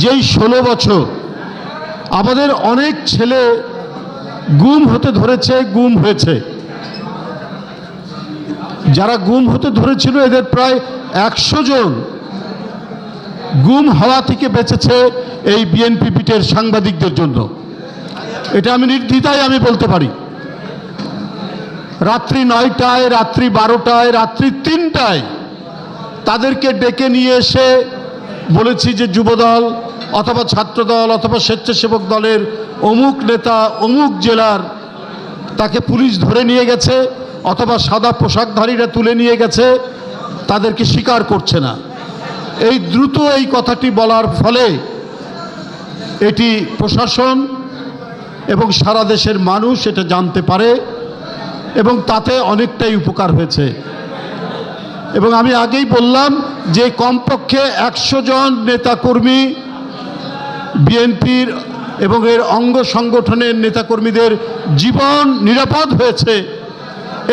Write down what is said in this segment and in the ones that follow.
যেই 16 বছর আমাদের অনেক ছেলে গুম হতে ধরেছে, গুম হয়েছে। যারা গুম হতে ধরেছিল এদের প্রায় 100 জন গুম হওয়া থেকে বেঁচেছে এই বিএনপি পিটের সাংবাদিকদের জন্য। এটা আমি নির্দ্বিধায় আমি বলতে পারি। রাত্রি 9টায়, রাত্রি 12টায়, রাত্রি 3টায় তাদেরকে ডেকে নিয়ে এসে বলেছি যে যুবদল অথবা ছাত্রদল অথবা স্বেচ্ছাসেবক দলের অমুক নেতা অমুক জেলার, তাকে পুলিশ ধরে নিয়ে গেছে অথবা সাদা পোশাকধারীরা তুলে নিয়ে গেছে, তাদেরকে স্বীকার করছে না। এই দ্রুত এই কথাটি বলার ফলে এটি প্রশাসন এবং সারা দেশের মানুষ এটা জানতে পারে এবং তাতে অনেকটাই উপকার হয়েছে। এবং আমি আগেই বললাম যে কমপক্ষে 100 জন নেতাকর্মী বিএনপির এবং এর অঙ্গ সংগঠনের নেতাকর্মীদের জীবন নিরাপদ হয়েছে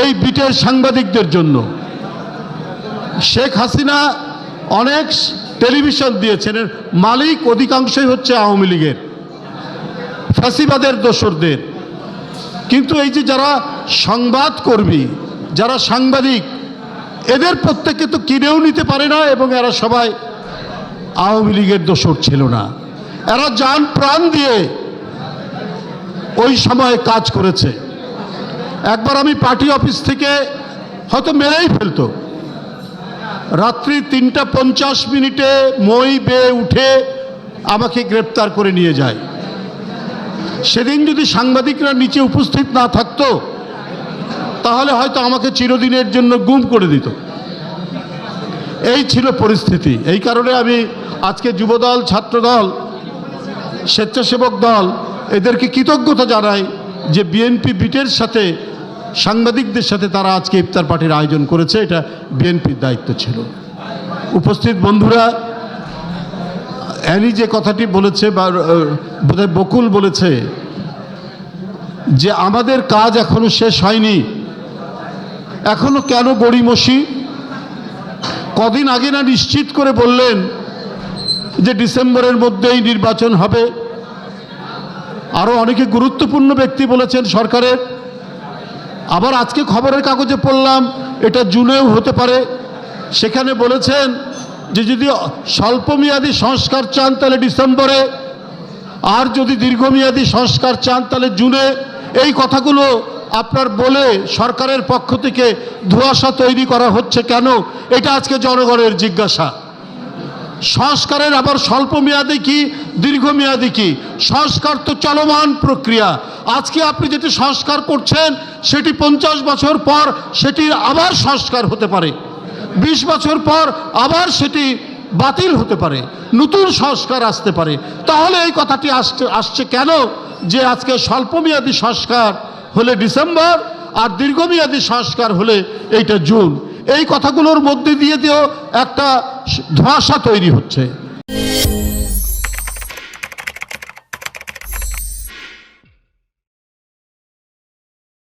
এই বিটের সাংবাদিকদের জন্য। শেখ হাসিনা অনেক টেলিভিশন দিয়েছেন, মালিক অধিকাংশই হচ্ছে আওয়ামী লীগের, ফ্যাসিবাদের দোসরদের। কিন্তু এই যে যারা সংবাদকর্মী, যারা সাংবাদিক, এদের প্রত্যেককে তো কিনেও নিতে পারে না এবং এরা সবাই আওয়ামী লীগের দোসর ছিল না। এরা জান প্রাণ দিয়ে ওই সময় কাজ করেছে। একবার আমি পার্টি অফিস থেকে হয়তো মেরেই ফেলতো, রাত্রি 3টা 50 মই বেয়ে উঠে আমাকে গ্রেপ্তার করে নিয়ে যায়। সেদিন যদি সাংবাদিকরা নিচে উপস্থিত না থাকতো তাহলে হয়তো আমাকে চিরদিনের জন্য গুম করে দিত। এই ছিল পরিস্থিতি। এই কারণে আমি আজকে যুবদল, ছাত্রদল, স্বেচ্ছাসেবক দল এদেরকে কৃতজ্ঞতা জানাই যে বিএনপি বিটের সাথে সাংবাদিকদের সাথে তারা আজকে ইফতার পার্টির আয়োজন করেছে। এটা বিএনপির দায়িত্ব ছিল। উপস্থিত বন্ধুরা, অ্যানি যে কথাটি বলেছে বা বোধহয় বকুল বলেছে যে আমাদের কাজ এখনো শেষ হয়নি, এখনো কেন গড়িমসি? কদিন আগে না নিশ্চিত করে বললেন যে ডিসেম্বরের মধ্যেই নির্বাচন হবে। আরও অনেকে গুরুত্বপূর্ণ ব্যক্তি বলেছেন সরকারের। আবার আজকে খবরের কাগজে পড়লাম এটা জুনেও হতে পারে। সেখানে বলেছেন যে যদি স্বল্পমেয়াদী সংস্কার চান তাহলে ডিসেম্বরে, আর যদি দীর্ঘমেয়াদী সংস্কার চান তাহলে জুনে। এই কথাগুলো আপনার বলে সরকারের পক্ষ থেকে ধোঁয়াশা তৈরি করা হচ্ছে কেন? এটা আজকে জনগণের জিজ্ঞাসা। সংস্কারের আবার স্বল্পমেয়াদী কি দীর্ঘমেয়াদী কি? সংস্কার তো চলমান প্রক্রিয়া। আজকে আপনি যেটি সংস্কার করছেন সেটি 50 বছর পর সেটির আবার সংস্কার হতে পারে, 20 বছর পর আবার সেটি বাতিল হতে পারে, নতুন সংস্কার আসতে পারে। তাহলে এই কথাটি আসছে কেন যে আজকে স্বল্পমেয়াদী সংস্কার হলে ডিসেম্বর আর দীর্ঘমেয়াদী সংস্কার হলে এইটা জুন? এই কথাগুলোর মধ্যে দিয়েও একটা ধোঁয়াশা তৈরি হচ্ছে।